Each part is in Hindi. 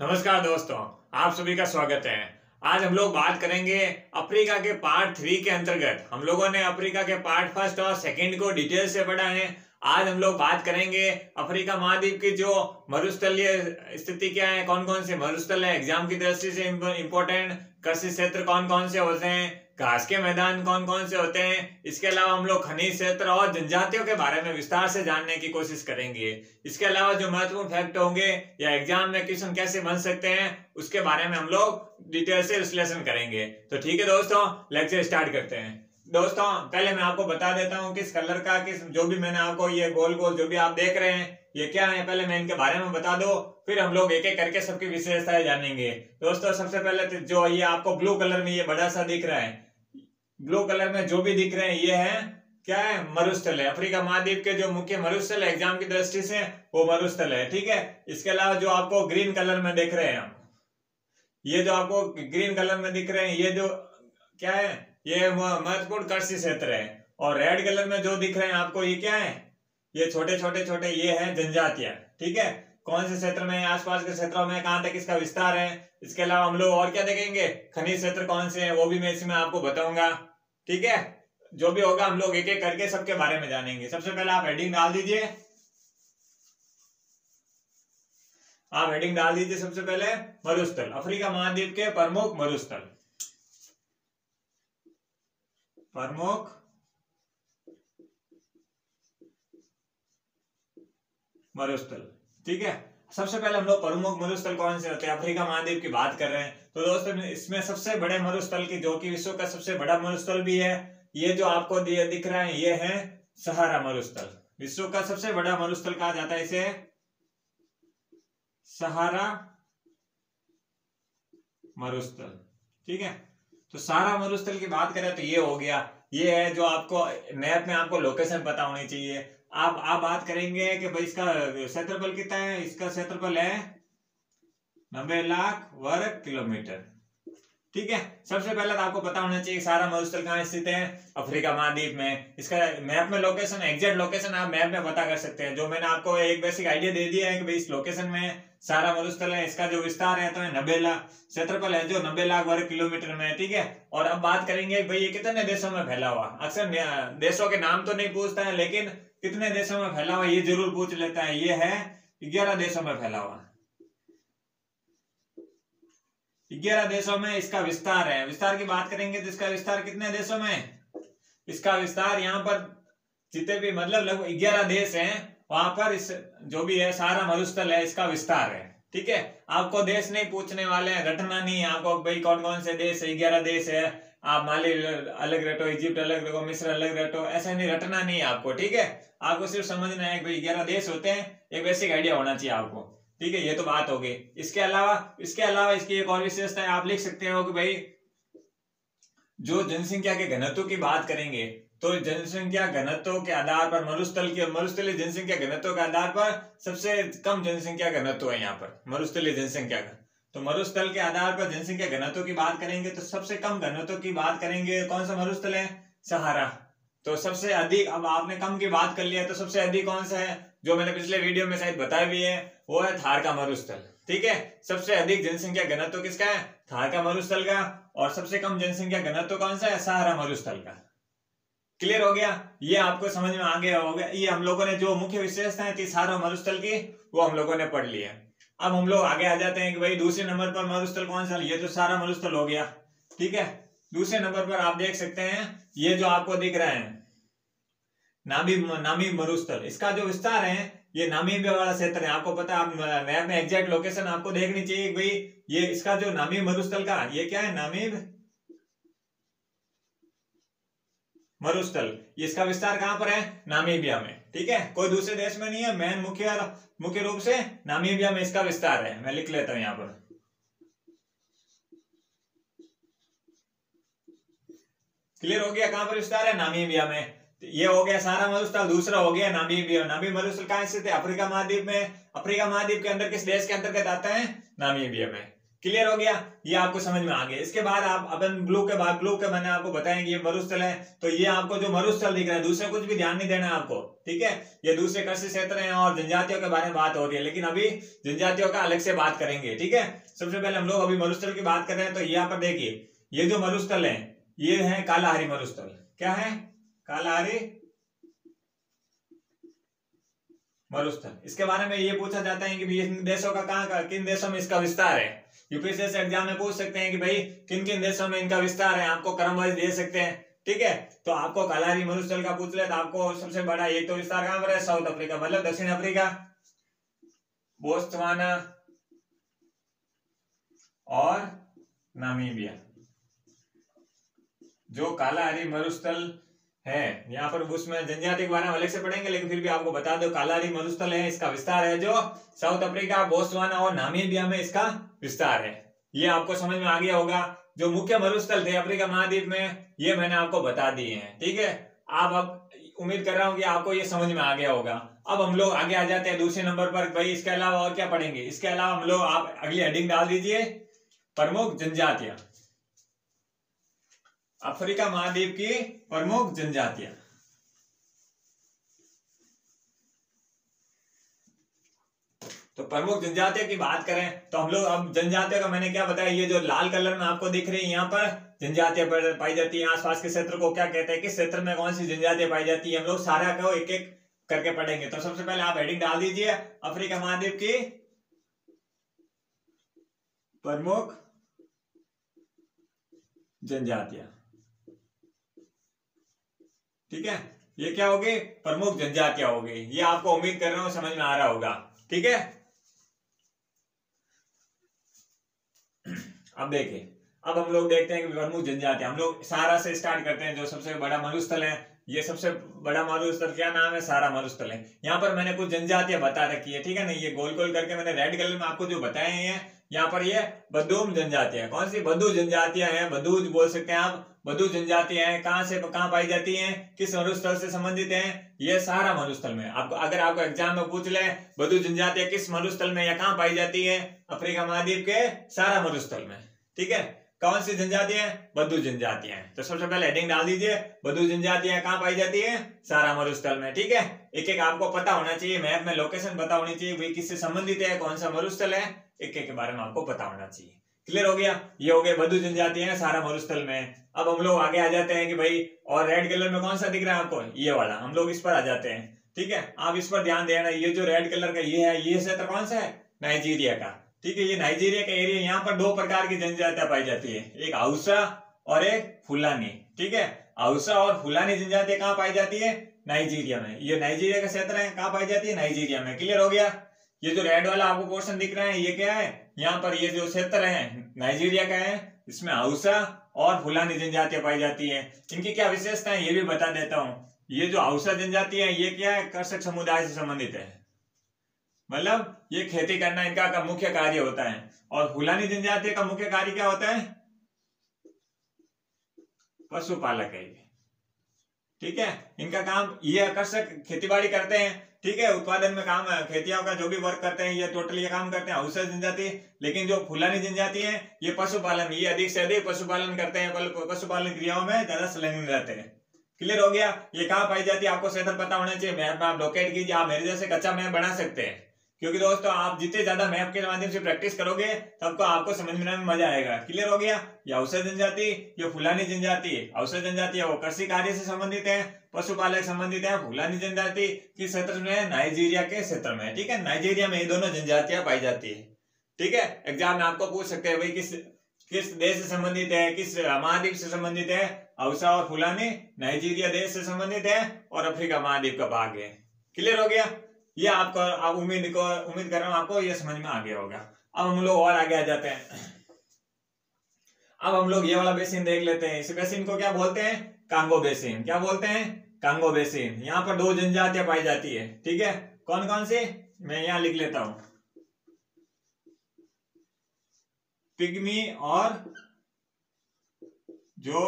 नमस्कार दोस्तों, आप सभी का स्वागत है। आज हम लोग बात करेंगे अफ्रीका के पार्ट 3 के अंतर्गत। हम लोगों ने अफ्रीका के पार्ट फर्स्ट और सेकंड को डिटेल से पढ़ा है। आज हम लोग बात करेंगे अफ्रीका महाद्वीप की जो मरुस्थलीय स्थिति क्या है, कौन कौन से मरुस्थल है, एग्जाम की दृष्टि से इंपॉर्टेंट कृषि क्षेत्र कौन कौन से होते हैं, घास के मैदान कौन कौन से होते हैं। इसके अलावा हम लोग खनिज क्षेत्र और जनजातियों के बारे में विस्तार से जानने की कोशिश करेंगे। इसके अलावा जो महत्वपूर्ण फैक्ट होंगे या एग्जाम में क्वेश्चन कैसे बन सकते हैं उसके बारे में हम लोग डिटेल से विश्लेषण करेंगे। तो ठीक है दोस्तों, लेक्चर स्टार्ट करते हैं। दोस्तों पहले मैं आपको बता देता हूँ किस कलर का, किस जो भी मैंने आपको ये गोल गोल जो भी आप देख रहे हैं ये क्या है, पहले मैं इनके बारे में बता दो, फिर हम लोग एक एक करके सबकी विशेषताएं जानेंगे। दोस्तों सबसे पहले तो जो ये आपको ब्लू कलर में ये बड़ा सा दिख रहा है, ब्लू कलर में जो भी दिख रहे हैं ये है क्या है, मरुस्थल है। अफ्रीका महाद्वीप के जो मुख्य मरुस्थल है एग्जाम की दृष्टि से वो मरुस्थल है, ठीक है। इसके अलावा जो आपको ग्रीन कलर में दिख रहे हैं, ये जो आपको ग्रीन कलर में दिख रहे हैं ये जो क्या है, ये महत्वपूर्ण कृषि क्षेत्र है। और रेड कलर में जो दिख रहे हैं आपको ये क्या है, ये छोटे छोटे छोटे ये है जनजातियां, ठीक है। कौन से क्षेत्र में, आसपास के क्षेत्रों में, कहां तक इसका विस्तार है। इसके अलावा हम लोग और क्या देखेंगे, खनिज क्षेत्र कौन से हैं वो भी मैं इसमें आपको बताऊंगा, ठीक है। जो भी होगा हम लोग एक एक करके सबके बारे में जानेंगे। सबसे पहले आप हेडिंग डाल दीजिए, आप हेडिंग डाल दीजिए सबसे पहले मरुस्थल, अफ्रीका महाद्वीप के प्रमुख मरुस्थल, प्रमुख मरुस्थल, ठीक है। सबसे पहले हम लोग प्रमुख मरुस्थल कौन से होते हैं, अफ्रीका महाद्वीप की बात कर रहे हैं तो दोस्तों इसमें सबसे बड़े मरुस्थल की, जो कि विश्व का सबसे बड़ा मरुस्थल भी है, ये जो आपको दिख रहा है ये है सहारा मरुस्थल। विश्व का सबसे बड़ा मरुस्थल कहा जाता है इसे सहारा मरुस्थल, ठीक है। तो सहारा मरुस्थल की बात करें तो ये हो गया, ये है जो आपको मैप में आपको लोकेशन पता होनी चाहिए। आप बात करेंगे कि भाई इसका क्षेत्रफल कितना है, इसका क्षेत्रफल है 90 लाख वर्ग किलोमीटर, ठीक है। सबसे पहले तो आपको पता होना चाहिए सारा मरुस्थल कहाँ स्थित है, अफ्रीका महाद्वीप में। इसका मैप में लोकेशन, एग्जैक्ट लोकेशन आप मैप में पता कर सकते हैं। जो मैंने आपको एक बेसिक आइडिया दे दिया है कि भाई इस लोकेशन में सारा मरुस्थल है, इसका जो विस्तार है तो 90 लाख, क्षेत्रफल है जो 90 लाख वर्ग किलोमीटर में है, ठीक है। और अब बात करेंगे भाई ये कितने देशों में फैला हुआ। अक्सर देशों के नाम तो नहीं पूछता है लेकिन कितने देशों में फैला हुआ ये जरूर पूछ लेता है। ये है 11 देशों में फैला हुआ, 11 देशों में इसका विस्तार है। विस्तार की बात करेंगे तो इसका विस्तार कितने देशों में, इसका विस्तार यहाँ पर जितने भी मतलब लगभग 11 देश हैं वहां पर इस जो भी है सारा मरुस्थल है इसका विस्तार है, ठीक है। आपको देश नहीं पूछने वाले हैं, रटना नहीं है आपको भाई कौन कौन से देश है, 11 देश है। आप माली अलग रटो, इजिप्ट अलग रटो, मिस्र अलग रटो, ऐसा नहीं, रटना नहीं है आपको, ठीक है। आपको सिर्फ समझना है कि भाई 11 देश होते हैं, एक बेसिक आइडिया होना चाहिए आपको, ठीक है। ये तो बात हो गई। इसके अलावा इसकी एक और विशेषता है, आप लिख सकते हो कि भाई जो जनसंख्या के घनत्व की बात करेंगे तो जनसंख्या घनत्व के आधार पर मरुस्थलीय जनसंख्या घनत्व के आधार पर सबसे कम जनसंख्या घनत्व है यहाँ पर मरुस्थलीय जनसंख्या का। तो मरुस्थल के आधार पर जनसंख्या घनत्व की बात करेंगे तो सबसे कम घनत्व की बात करेंगे कौन सा मरुस्थल है, सहारा। तो सबसे अधिक, अब आपने कम की बात कर लिया तो सबसे अधिक कौन सा है, जो मैंने पिछले वीडियो में शायद बताया भी है, वो है थार का मरुस्थल, ठीक है। सबसे अधिक जनसंख्या घनत्व किसका है, थार का मरुस्थल का। और सबसे कम जनसंख्या घनत्व कौन सा है, सहारा मरुस्थल का। क्लियर हो गया, ये आपको समझ में आ गया होगा। ये हम लोगों ने जो मुख्य विशेषताएं थी सहारा मरुस्थल की वो हम लोगों ने पढ़ ली है। अब हम लोग आगे आ जाते हैं कि भाई दूसरे नंबर पर मरुस्थल कौन सा, ये तो सहारा मरुस्थल हो गया, ठीक है। दूसरे नंबर पर आप देख सकते हैं ये जो आपको दिख रहा है नामीब मरुस्थल, इसका जो विस्तार है ये नामीबिया वाला क्षेत्र है। आपको पता है, आप मैप में एग्जैक्ट लोकेशन आपको देखनी चाहिए भाई ये इसका जो नामीब मरुस्थल का ये क्या है, नामीब मरुस्थल, इसका विस्तार कहां पर है, नामीबिया में, ठीक है। कोई दूसरे देश में नहीं है, मैन मुख्य रूप से नामीबिया में इसका विस्तार है। मैं लिख लेता हूं यहां पर, क्लियर हो गया कहां पर विस्तार है, नामीबिया में। ये हो गया सारा मरुस्थल। दूसरा हो गया नामीबिया। नामीब मरुस्थल कहां स्थित है, अफ्रीका महाद्वीप में। अफ्रीका महाद्वीप के अंदर किस देश के अंतर्गत आता है, नामीबिया में। क्लियर हो गया, ये आपको समझ में आ गया। इसके बाद आप अपन ब्लू के मैंने आपको बताया कि ये मरुस्थल है, तो ये आपको जो मरुस्थल दिख रहा है, दूसरे कुछ भी ध्यान नहीं देना है आपको, ठीक है। ये दूसरे कृषि क्षेत्र हैं और जनजातियों के बारे में बात हो रही है, लेकिन अभी जनजातियों का अलग से बात करेंगे, ठीक है। सबसे पहले हम लोग अभी मरुस्थल की बात कर रहे हैं, तो यहाँ पर देखिए ये जो मरुस्थल है ये है कालाहारी मरुस्थल। क्या है? कालाहारी मरुस्थल। इसके बारे में ये पूछा जाता है कि किन देशों का किन देशों में इसका विस्तार है। यूपीएससी एग्जाम में पूछ सकते हैं कि भाई किन किन देशों में इनका विस्तार है, आपको क्रम वाइज दे सकते हैं, ठीक है। तो आपको कालाहारी मरुस्थल का पूछ ले तो आपको सबसे बड़ा एक तो विस्तार कहां पर है? साउथ अफ्रीका, मतलब दक्षिण अफ्रीका, बोत्सवाना और नामीबिया। जो कालाहारी मरुस्थल है यहाँ पर, उसमें जनजाति के बारे में अलग से पढ़ेंगे, लेकिन फिर भी आपको बता दो कालाहारी मरुस्थल है, इसका विस्तार है जो साउथ अफ्रीका, बोत्सवाना और नामीबिया में इसका विस्तार है। ये आपको समझ में आ गया होगा। जो मुख्य मरुस्थल थे अफ्रीका महाद्वीप में ये मैंने आपको बता दिए हैं, ठीक है। आप अब उम्मीद कर रहा हूं कि आपको ये समझ में आ गया होगा। अब हम लोग आगे आ जाते हैं दूसरे नंबर पर। भाई इसके अलावा और क्या पढ़ेंगे? इसके अलावा हम लोग, आप अगली हेडिंग डाल दीजिए, प्रमुख जनजातियां, अफ्रीका महाद्वीप की प्रमुख जनजातियां। तो प्रमुख जनजातियों की बात करें तो हम लोग अब जनजातियों का मैंने क्या बताया, ये जो लाल कलर में आपको दिख रही है यहाँ पर जनजातियां पाई जाती है। आसपास के क्षेत्र को क्या कहते हैं, किस क्षेत्र में कौन सी जनजातियां पाई जाती है, हम लोग सारा को एक एक करके पढ़ेंगे। तो सबसे पहले आप हेडिंग डाल दीजिए, अफ्रीका महाद्वीप की प्रमुख जनजातियां, ठीक है। ये क्या होगी? प्रमुख जनजातियां होगी। ये आपको उम्मीद कर रहा हूं समझ में आ रहा होगा, ठीक है। अब देखिए, अब हम लोग देखते हैं कि प्रमुख जनजातियां, हम लोग सारा से स्टार्ट करते हैं। जो सबसे बड़ा मरुस्थल है, ये सबसे बड़ा मरुस्थल क्या नाम है? सारा मरुस्थल है। यहाँ पर मैंने कुछ जनजातियां बता रखी है, ठीक है ना। ये गोल गोल करके मैंने रेड कलर में आपको जो बताए हैं, यहाँ पर ये बदूम जनजातियां, कौन सी? बदू जनजातियां हैं, बदूज बोल सकते हैं आप। बदू जनजातियां हैं, कहां से कहां पाई जाती हैं, किस मरुस्थल से संबंधित हैं? ये सारा मरुस्थल में। आपको अगर आपको एग्जाम में पूछ ले बदू जनजातियां किस मरुस्थल में या कहां पाई जाती है, अफ्रीका महाद्वीप के सारा मरुस्थल में, ठीक है। कौन सी जनजातियां? बदू जनजातियां हैं। तो सबसे पहले हेडिंग डाल दीजिए, बदू जनजातियां कहां पाई जाती है? सारा मरुस्थल में, ठीक है। एक एक आपको पता होना चाहिए, मैप में लोकेशन पता होनी चाहिए, भाई किससे संबंधित है, कौन सा मरुस्थल है, एक एक के बारे में आपको पता होना चाहिए। क्लियर हो गया? ये हो गए बदू जनजातियां हैं सारा मरुस्थल में। अब हम लोग आगे आ जाते हैं कि भाई, और रेड कलर में कौन सा दिख रहा है आपको? ये वाला। हम लोग इस पर आ जाते हैं, ठीक है। आप इस पर ध्यान देना, ये जो रेड कलर का ये है, ये क्षेत्र कौन सा है? नाइजीरिया का, ठीक है। ये नाइजीरिया का एरिया, यहाँ पर दो प्रकार की जनजातियां पाई जाती है, एक हाउसा और एक फुलानी, ठीक है। हाउसा और फुलानी जनजातियां कहाँ पाई जाती है? नाइजीरिया में। ये नाइजीरिया का क्षेत्र है, कहाँ पाई जाती है? नाइजीरिया में। क्लियर हो गया? ये जो रेड वाला आपको पोर्शन दिख रहा है, ये क्या है? यहाँ पर ये जो क्षेत्र है नाइजीरिया का है, इसमें हाउसा और फुलानी जनजातियां पाई जाती है। इनकी क्या विशेषता है ये भी बता देता हूं। ये जो हाउसा जनजाति है, ये क्या है? कृषक समुदाय से संबंधित है, मतलब ये खेती करना इनका का मुख्य कार्य होता है। और फुलानी जनजाति का मुख्य कार्य क्या होता है? पशुपालक है ये, ठीक है। इनका काम ये कृषक खेतीबाड़ी करते हैं, ठीक है। उत्पादन में काम, खेतियों का जो भी वर्क करते हैं ये टोटली ये काम करते हैं हाउसा जनजाति। लेकिन जो फुलानी जनजाति है ये पशुपालन, ये अधिक से अधिक पशुपालन करते हैं, पशुपालन क्रियाओं में ज्यादा संलग्न रहते हैं। क्लियर हो गया? ये कहाँ पाई जाती है आपको क्षेत्र पता होना चाहिए। मैप में आप लोकेट कीजिए, आप मेरे जैसे कच्चा मैप बना सकते हैं, क्योंकि दोस्तों आप जितने ज्यादा मैप के माध्यम से प्रैक्टिस करोगे तब तो आपको समझने में मजा आएगा। क्लियर हो गया? ये हाउसा जनजाति, ये फुलानी जनजाति। हाउसा जनजाति है वो कृषि कार्य से संबंधित है, पशुपालक संबंधित है। फुलानी जनजाति किस क्षेत्र में है? नाइजीरिया के क्षेत्र में, ठीक है। नाइजीरिया में ये दोनों जनजातियां पाई जाती है, ठीक है। एग्जाम में आपको पूछ सकते हैं भाई किस देश से संबंधित है, किस महाद्वीप से संबंधित है? हाउसा और फुलानी नाइजीरिया देश से संबंधित है और अफ्रीका महाद्वीप का भाग है। क्लियर हो गया? ये आपको, आप उम्मीद कर रहा हूं आपको ये समझ में आ गया होगा। अब हम लोग और आगे आ जाते हैं। अब हम लोग ये वाला बेसिन देख लेते हैं। इस बेसिन को क्या बोलते हैं? Congo basin. क्या बोलते हैं? Congo basin. यहाँ पर दो जनजातियां पाई जाती है, ठीक है। कौन कौन सी? मैं यहाँ लिख लेता हूं, पिग्मी और जो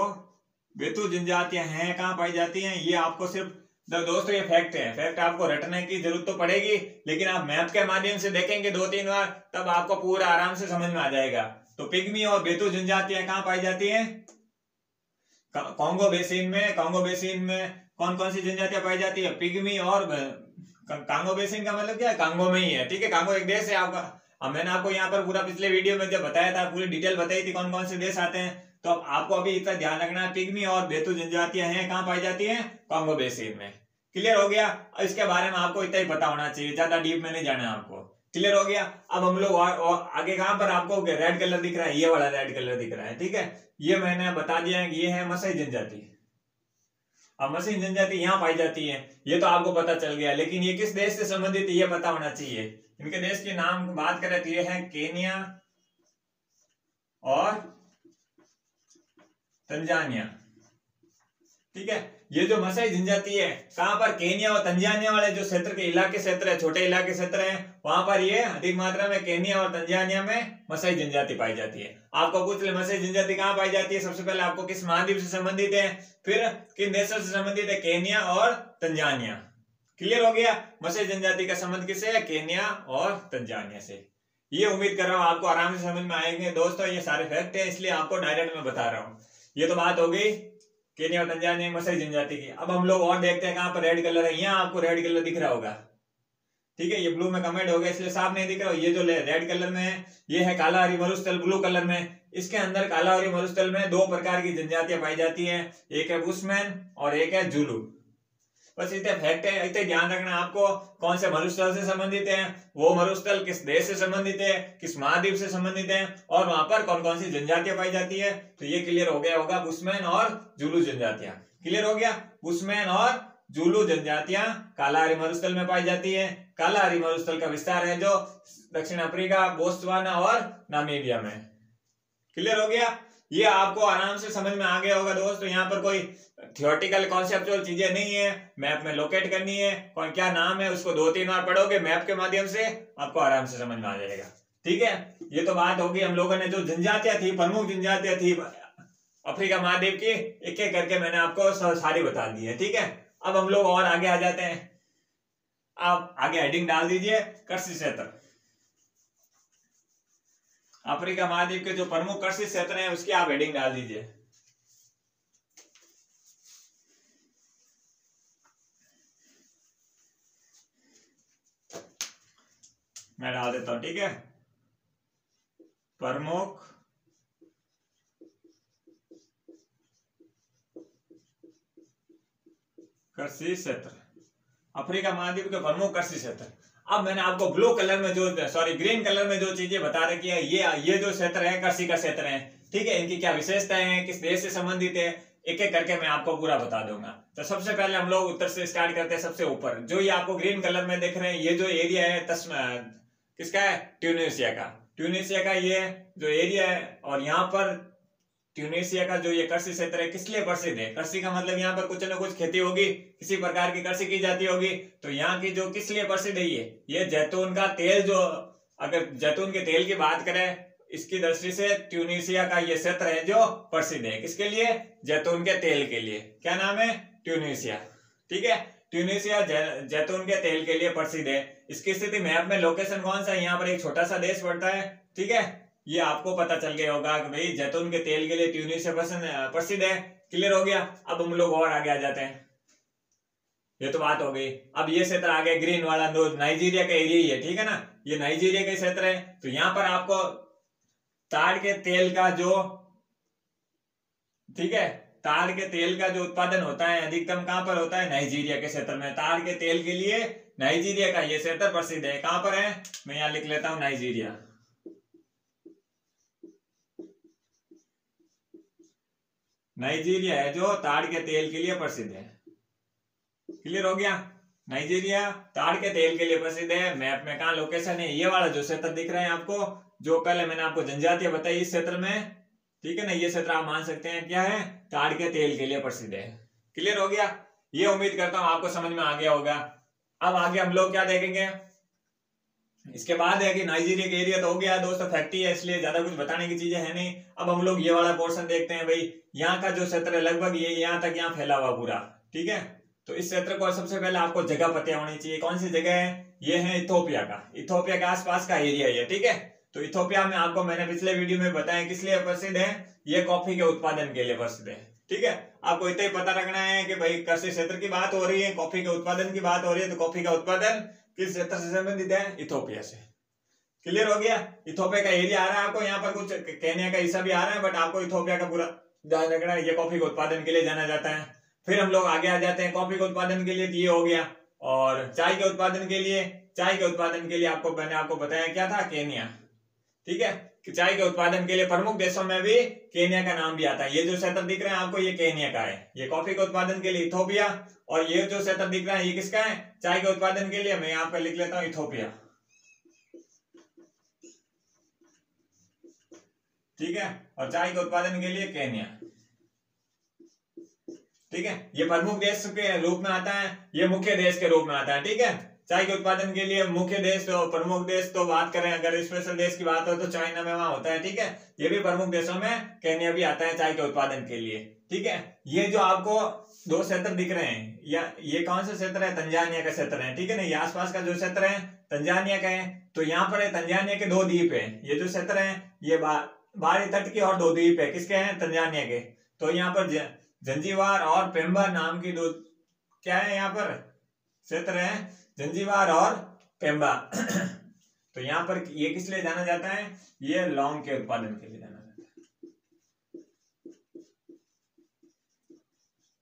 बेतु जनजातियां हैं कहाँ पाई जाती हैं? ये आपको सिर्फ दोस्तों ये फैक्ट है, फैक्ट आपको रटने की जरूरत तो पड़ेगी, लेकिन आप मैप के माध्यम से देखेंगे 2-3 बार तब आपको पूरा आराम से समझ में आ जाएगा। तो पिग्मी और बेतू जनजातियां कहाँ पाई जाती हैं? कॉन्गो बेसिन में। कॉन्गो बेसिन में कौन कौन सी जनजातियां पाई जाती है? पिग्मी और कांगो बेसिन का मतलब क्या है? कांगो में ही है, ठीक है। कांगो एक देश है आपका। अब मैंने आपको यहाँ पर पूरा पिछले वीडियो में जब बताया था, पूरी डिटेल बताई थी कौन कौन से देश आते हैं। तो अब आपको अभी इतना ध्यान रखना है, पिग्मी और बेतू जनजातियां हैं कहाँ पाई जाती हैं? कांगो बेसिन में। क्लियर हो गया? इसके बारे में आपको इतना ही पता होना चाहिए, ज्यादा डीप में नहीं जाना है आपको। क्लियर हो गया? अब हम लोग और आगे कहां पर आपको रेड कलर दिख रहा है, ये वाला रेड कलर दिख रहा है, ठीक है। ये मैंने बता दिया है कि ये है मसाई जनजाति। अब मसाई जनजाति यहाँ पाई जाती है, ये तो आपको पता चल गया, लेकिन ये किस देश से संबंधित है ये पता होना चाहिए। इनके देश के नाम बात करें तो ये है केन्या और तंजानिया, ठीक है। ये जो मसाई जनजाति है कहां पर? केन्या और तंजानिया वाले जो क्षेत्र के इलाके क्षेत्र है, छोटे इलाके क्षेत्र है, वहां पर ये अधिक मात्रा में केन्या और तंजानिया में मसाई जनजाति पाई जाती है। आपको पूछ ले मसाई जनजाति कहां पाई जाती है? सबसे पहले आपको किस महाद्वीप से संबंधित है, फिर किन देशों से संबंधित है? केन्या और तंजानिया। क्लियर हो गया? मसाई जनजाति का संबंध किससे है? केन्या और तंजानिया से। ये उम्मीद कर रहा हूं आपको आराम से समझ में आएंगे दोस्तों। ये सारे फैक्ट है, इसलिए आपको डायरेक्ट में बता रहा हूँ। ये तो बात हो गई केन्या और तंजानिया मसाई जनजाति की। अब हम लोग और देखते हैं कहां पर रेड कलर है। यहाँ आपको रेड कलर दिख रहा होगा, ठीक है। ये ब्लू में कमेंट हो गया इसलिए साफ नहीं दिख रहा। ये जो रेड कलर में है ये है कालाहारी मरुस्थल ब्लू कलर में। इसके अंदर कालाहारी मरुस्थल में दो प्रकार की जनजातियां पाई जाती हैं, एक है बुशमैन और एक है जुलू। बस इतने फैक्ट है, इतने ध्यान रखना आपको। कौन से मरुस्थल से संबंधित है, वो मरुस्थल किस देश से संबंधित है, किस महाद्वीप से संबंधित है, और वहां पर कौन कौन सी जनजातियां पाई जाती है। तो ये क्लियर हो गया होगा, बुशमैन और जुलू जनजातियां। क्लियर हो गया? बुशमैन और जुलू जनजातियां कालाहारी मरुस्थल में पाई जाती है। कालाहारी मरुस्थल का विस्तार है जो दक्षिण अफ्रीका, बोत्सवाना और नामीबिया में। क्लियर हो गया? ये आपको आराम से समझ में आ गया होगा दोस्तों। यहाँ पर कोई थियोरेटिकल कॉन्सेप्चुअल चीजें नहीं है, मैप में लोकेट करनी है, कौन क्या नाम है उसको 2-3 बार पढ़ोगे मैप के माध्यम से, आपको आराम से समझ में आ जाएगा, ठीक है। ये तो बात होगी हम लोगों ने जो जनजातियां थी, प्रमुख जनजातियां थी अफ्रीका महाद्वीप की, एक एक करके मैंने आपको सारी बता दी है, ठीक है। अब हम लोग और आगे आ जाते हैं। आप आगे हेडिंग डाल दीजिए कृषि क्षेत्र। अफ्रीका महाद्वीप के जो प्रमुख कृषि क्षेत्र हैं उसकी आप हेडिंग डाल दीजिए। मैं डाल देता हूं, ठीक है। प्रमुख कृषि क्षेत्र, अफ्रीका महाद्वीप के प्रमुख कृषि क्षेत्र। अब मैंने आपको ब्लू कलर में ग्रीन कलर में जो चीजें बता रखी है, ये जो क्षेत्र है कृषि का क्षेत्र है, ठीक है। इनकी क्या विशेषताएं हैं, किस देश से संबंधित है, एक एक करके मैं आपको पूरा बता दूंगा। तो सबसे पहले हम लोग उत्तर से स्टार्ट करते हैं। सबसे ऊपर जो ये आपको ग्रीन कलर में देख रहे हैं, ये जो एरिया है किसका है? ट्यूनीशिया का। ट्यूनीशिया का ये जो एरिया है, और यहाँ पर ट्यूनीशिया का जो ये कृषि क्षेत्र है किस लिए प्रसिद्ध है? कृषि का मतलब यहाँ पर कुछ न कुछ खेती होगी, किसी प्रकार की कृषि की जाती होगी। तो यहाँ की जो किस लिए प्रसिद्ध है, ये जैतून का तेल, जो अगर जैतून के तेल की बात करें इसकी दृष्टि से ट्यूनीशिया का ये क्षेत्र है जो प्रसिद्ध है। किसके लिए? जैतून के तेल के लिए। क्या नाम है? ट्यूनीशिया, ठीक है। ट्यूनीशिया जैतून के तेल के लिए प्रसिद्ध है। इसकी स्थिति मैप में लोकेशन कौन सा है? यहाँ पर एक छोटा सा देश पड़ता है, ठीक है। ये आपको पता चल गया होगा कि भाई जैतून के तेल के लिए ट्यूनीशिया प्रसिद्ध है। क्लियर हो गया? अब हम लोग और आगे आ जाते हैं। ये तो बात हो गई। अब ये क्षेत्र आ गया ग्रीन वाला, नाइजीरिया का एरिया ही है, ठीक है ना। ये नाइजीरिया का क्षेत्र है। तो यहाँ पर आपको ताड़ के तेल का जो, ठीक है, ताड़ के तेल का जो उत्पादन होता है अधिकतम कहां पर होता है? नाइजीरिया के क्षेत्र में। ताड़ के तेल के लिए नाइजीरिया का ये क्षेत्र प्रसिद्ध है। कहां पर है? मैं यहां लिख लेता हूं, नाइजीरिया। नाइजीरिया है जो ताड़ के तेल के लिए प्रसिद्ध है। क्लियर हो गया? नाइजीरिया ताड़ के तेल के लिए प्रसिद्ध है। मैप में कहां लोकेशन है? ये वाला जो क्षेत्र दिख रहा है आपको, जो पहले मैंने आपको जनजातियां बताई इस क्षेत्र में, ठीक है ना। ये क्षेत्र आप मान सकते हैं क्या है? ताड़ के तेल के लिए प्रसिद्ध है। क्लियर हो गया? ये उम्मीद करता हूं आपको समझ में आ गया होगा। अब आगे हम लोग क्या देखेंगे? इसके बाद है कि नाइजीरिया का एरिया तो हो गया दोस्तों, फैक्ट्री है इसलिए ज्यादा कुछ बताने की चीजें है नहीं। अब हम लोग ये वाला पोर्शन देखते हैं। भाई यहाँ का जो क्षेत्र है लगभग ये यहाँ तक यहाँ फैला हुआ पूरा, ठीक है। तो इस क्षेत्र को सबसे पहले आपको जगह पता होनी चाहिए। कौन सी जगह है? ये है इथोपिया का, इथोपिया के आसपास का एरिया है, ठीक है। तो इथोपिया में आपको मैंने पिछले वीडियो में बताया किस लिए प्रसिद्ध है, ये कॉफी के उत्पादन के लिए प्रसिद्ध है। ठीक है, आपको इतना ही पता रखना है कि भाई कृषि क्षेत्र की बात हो रही है, कॉफी के उत्पादन की बात हो रही है, तो कॉफी का उत्पादन किस क्षेत्र से संबंधित है, इथोपिया से। क्लियर हो गया। इथोपिया का एरिया आ रहा है आपको, यहाँ पर कुछ केन्या का हिस्सा भी आ रहा है, बट आपको इथोपिया का पूरा ध्यान रखना है। ये कॉफी के उत्पादन के लिए जाना जाता है। फिर हम लोग आगे आ जाते हैं, कॉफी के उत्पादन के लिए ये हो गया, और चाय के उत्पादन के लिए आपको मैंने आपको बताया क्या था, केन्या। ठीक है, कि चाय के उत्पादन के लिए प्रमुख देशों में भी केन्या का नाम भी आता है। ये जो क्षेत्र दिख रहा है आपको, ये केन्या का है। ये कॉफी के उत्पादन के लिए इथोपिया, और ये जो क्षेत्र दिख रहा है ये किसका है, चाय के उत्पादन के लिए। मैं यहाँ पर लिख लेता हूँ इथोपिया। ठीक है, और चाय के उत्पादन के लिए केन्या। ठीक है, ये प्रमुख देश के रूप में आता है, ये मुख्य देश के रूप में आता है। ठीक है, चाय के उत्पादन के लिए मुख्य देश तो प्रमुख देश तो बात करें, अगर स्पेशल देश की बात हो तो चाइना में वहां होता है। ठीक है, ये भी प्रमुख देशों में केन्या भी आता है चाय के उत्पादन के लिए। ठीक है, ये जो आपको दो क्षेत्र दिख रहे हैं, या ये कौन सा क्षेत्र है, तंजानिया का क्षेत्र है। ठीक है ना, ये आसपास का जो क्षेत्र है तंजानिया का है। तो यहाँ पर तंजानिया के दो द्वीप है। ये जो क्षेत्र है ये बाहरी तट के और दो द्वीप है, किसके हैं, तंजानिया के। तो यहाँ पर जंजीबार और पेम्बा नाम की दो क्या है यहाँ पर क्षेत्र है, जंजीबार और पेम्बा। तो यहाँ पर ये किस लिए जाना जाता है, ये लौंग के उत्पादन के लिए जाना जाता है।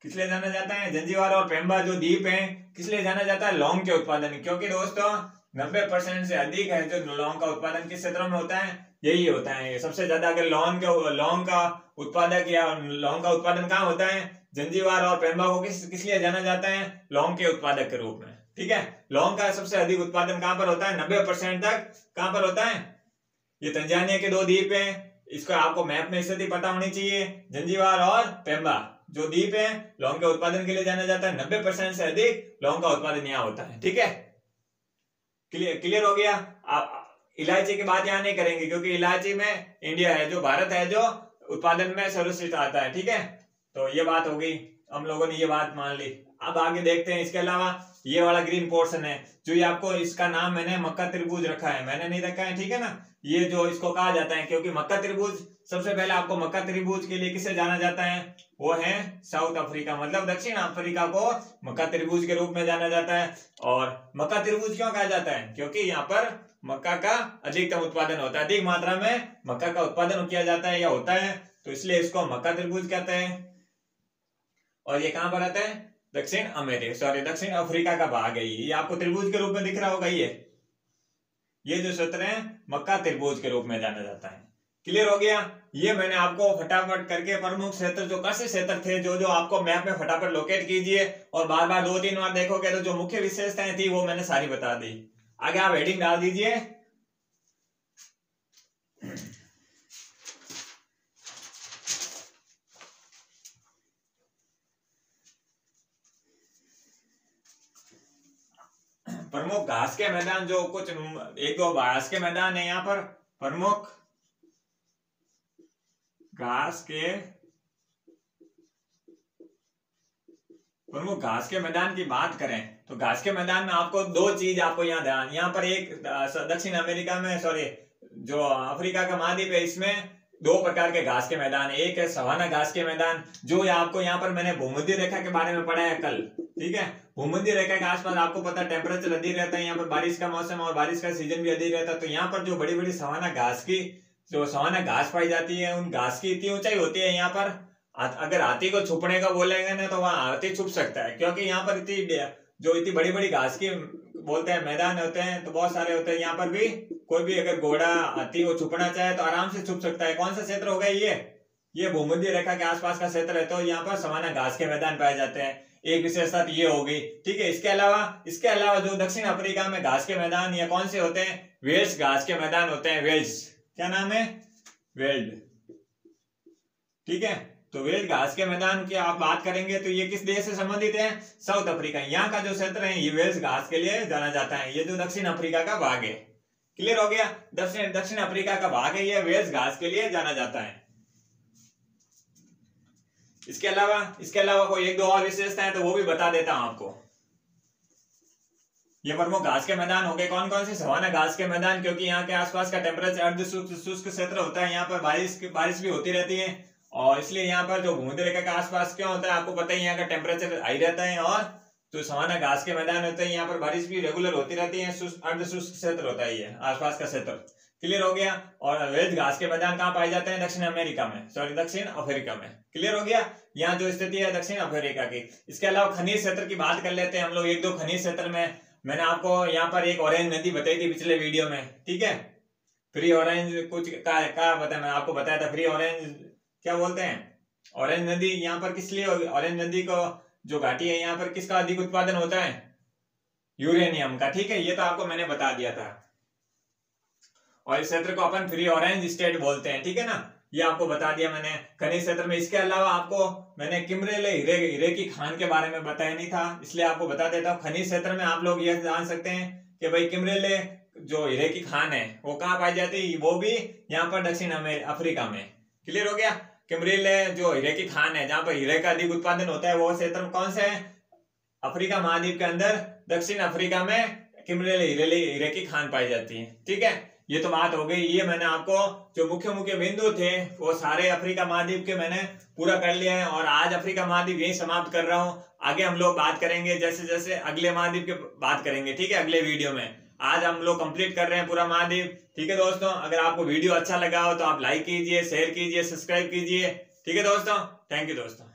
किस लिए जाना जाता है, जंजीबार और पेम्बा जो द्वीप है, किस लिए जाना जाता है, लौंग के उत्पादन। क्योंकि दोस्तों 90% से अधिक है जो लौंग का उत्पादन किस क्षेत्रों में होता है, यही होता है सबसे ज्यादा। अगर लौंग का उत्पादक या लौंग का उत्पादन कहाँ होता है, जंजीबार और पेम्बा को किस लिए जाना जाता है, लौंग के उत्पादक के रूप में। ठीक है, लौंग का सबसे अधिक उत्पादन कहां पर होता है, 90% तक कहां पर होता है, ये तंजानिया के दो द्वीप है। इसको आपको मैप में स्थिति पता होनी चाहिए, जंजीबार और पेम्बा जो द्वीप है, लौंग के उत्पादन के लिए जाना जाता है। 90% से अधिक लौंग का उत्पादन यहाँ होता है। ठीक है, क्लियर हो गया। आप इलायची की बात यहाँ नहीं करेंगे, क्योंकि इलायची में इंडिया है, जो भारत है, जो उत्पादन में सर्वश्रेष्ठ आता है। ठीक है, तो ये बात हो गई, हम लोगों ने ये बात मान ली। अब आगे देखते हैं, इसके अलावा ये वाला ग्रीन पोर्शन है, जो ये आपको, इसका नाम मैंने मक्का त्रिभुज रखा है, मैंने नहीं रखा है। ठीक है ना, ये जो इसको कहा जाता है, क्योंकि मक्का त्रिभुज, सबसे पहले आपको मक्का त्रिभुज के लिए किसे जाना जाता है, वो है साउथ अफ्रीका, मतलब दक्षिण अफ्रीका को मक्का त्रिभुज के रूप में जाना जाता है। और मक्का त्रिभुज क्यों कहा जाता है, क्योंकि यहाँ पर मक्का का अधिकतम उत्पादन होता है, अधिक मात्रा में मक्का का उत्पादन किया जाता है या होता है, तो इसलिए इसको मक्का त्रिभुज कहते हैं। और ये कहां पर आता है, दक्षिण अफ्रीका का भाग है। ये आपको त्रिभुज के रूप में दिख रहा होगा, ये जो क्षेत्र है मक्का त्रिभुज के रूप में जाना जाता है। क्लियर हो गया। ये मैंने आपको फटाफट करके प्रमुख क्षेत्र जो कृषि क्षेत्र थे, जो आपको मैप में फटाफट लोकेट कीजिए, और बार बार 2-3 बार देखोगे तो जो मुख्य विशेषताएं थी वो मैंने सारी बता दी। आगे आप हेडिंग डाल दीजिए, प्रमुख घास के मैदान, जो कुछ 1-2 घास के मैदान है यहाँ पर, प्रमुख घास के मैदान की बात करें तो घास के मैदान में आपको दो चीज आपको यहाँ पर एक दक्षिण अमेरिका में, जो अफ्रीका का महाद्वीप है, इसमें 2 प्रकार के घास के मैदान है। एक है सवाना घास के मैदान, जो आपको यहाँ पर मैंने भूमध्य रेखा के बारे में पढ़ा है कल। ठीक है, भूमध्य रेखा के आसपास आपको पता टेम्परेचर अधिक रहता है, यहाँ पर बारिश का मौसम और बारिश का सीजन भी अधिक रहता है। तो यहाँ पर जो बड़ी बड़ी सवाना घास पाई जाती है, उन घास की इतनी ऊंचाई होती है यहाँ पर, अगर हाथी को छुपने का बोलेंगे ना तो वहां हाथी छुप सकता है, क्योंकि यहाँ पर इतनी बड़ी बड़ी घास की बोलते हैं मैदान होते हैं, तो बहुत सारे होते हैं। यहाँ पर भी कोई भी अगर घोड़ा हाथी को छुपना चाहे तो आराम से छुप सकता है। कौन सा क्षेत्र होगा ये भूमध्य रेखा के आसपास का क्षेत्र है, तो यहाँ पर सवाना घास के मैदान पाए जाते हैं। एक विशेषता ये होगी। ठीक है, इसके अलावा जो दक्षिण अफ्रीका में घास के मैदान या कौन से होते हैं, वेल्स घास के मैदान होते हैं। वेल्स, क्या नाम है, वेल्ड। ठीक है, तो वेल्ड घास के मैदान की आप बात करेंगे तो ये किस देश से संबंधित है, साउथ अफ्रीका। यहाँ का जो क्षेत्र है ये वेल्स घास के लिए जाना जाता है, ये जो दक्षिण अफ्रीका का भाग है। क्लियर हो गया, दक्षिण अफ्रीका का भाग है, ये वेल्स घास के लिए जाना जाता है। इसके अलावा कोई 1-2 और विशेषता है तो वो भी बता देता हूं आपको। ये प्रमुख घास के मैदान हो गए। कौन कौन से? सवाना घास के मैदान, क्योंकि यहाँ के आसपास का टेम्परेचर अर्ध शुष्क क्षेत्र होता है, यहाँ पर बारिश भी होती रहती है, और इसलिए यहाँ पर जो भूमध्य रेखा के आसपास क्यों होता है आपको पता ही, यहाँ का टेम्परेचर हाई रहता है, और जो सवाना घास के मैदान होते हैं यहाँ पर बारिश भी रेगुलर होती रहती है, अर्ध शुष्क क्षेत्र होता है ये आसपास का क्षेत्र। क्लियर हो गया। और अवैध घास के मैदान कहाँ पाए जाते हैं? दक्षिण अफ्रीका में। क्लियर हो गया। यहाँ जो स्थिति है दक्षिण अफ्रीका की। इसके अलावा खनिज क्षेत्र की बात कर लेते हैं हम लोग। एक दो खनिज क्षेत्र में मैंने आपको यहाँ पर एक ऑरेंज नदी बताई थी पिछले वीडियो में, ठीक है। फ्री ऑरेंज कुछ का बताया, मैं आपको बताया था फ्री ऑरेंज क्या बोलते हैं, ऑरेंज नदी। यहाँ पर किस लिए ऑरेंज नदी को जो घाटी है यहाँ पर किसका अधिक उत्पादन होता है? यूरेनियम का, ठीक है। ये तो आपको मैंने बता दिया था। और इस क्षेत्र को अपन फ्री ऑरेंज स्टेट बोलते हैं, ठीक है ना, ये आपको बता दिया मैंने खनिज क्षेत्र में। इसके अलावा आपको मैंने किमरेले हीरे की खान के बारे में बताया नहीं था, इसलिए आपको बता देता हूँ। खनिज क्षेत्र में आप लोग यह जान सकते हैं कि भाई किमरेले जो हीरे की खान है वो कहाँ पाई जाती है? वो भी यहाँ पर दक्षिण अफ्रीका में। क्लियर हो गया। किमरेले जो हीरे की खान है जहाँ पर हीरे का अधिक उत्पादन होता है, वो क्षेत्र कौन सा है? अफ्रीका महाद्वीप के अंदर दक्षिण अफ्रीका में किमरेले हीरे की खान पाई जाती है, ठीक है। ये तो बात हो गई। ये मैंने आपको जो मुख्य बिंदु थे वो सारे अफ्रीका महाद्वीप के मैंने पूरा कर लिया है, और आज अफ्रीका महाद्वीप यही समाप्त कर रहा हूँ। आगे हम लोग बात करेंगे जैसे जैसे अगले महाद्वीप की बात करेंगे, ठीक है, अगले वीडियो में। आज हम लोग कंप्लीट कर रहे हैं पूरा महाद्वीप, ठीक है दोस्तों। अगर आपको वीडियो अच्छा लगा हो तो आप लाइक कीजिए, शेयर कीजिए, सब्सक्राइब कीजिए, ठीक है दोस्तों। थैंक यू दोस्तों।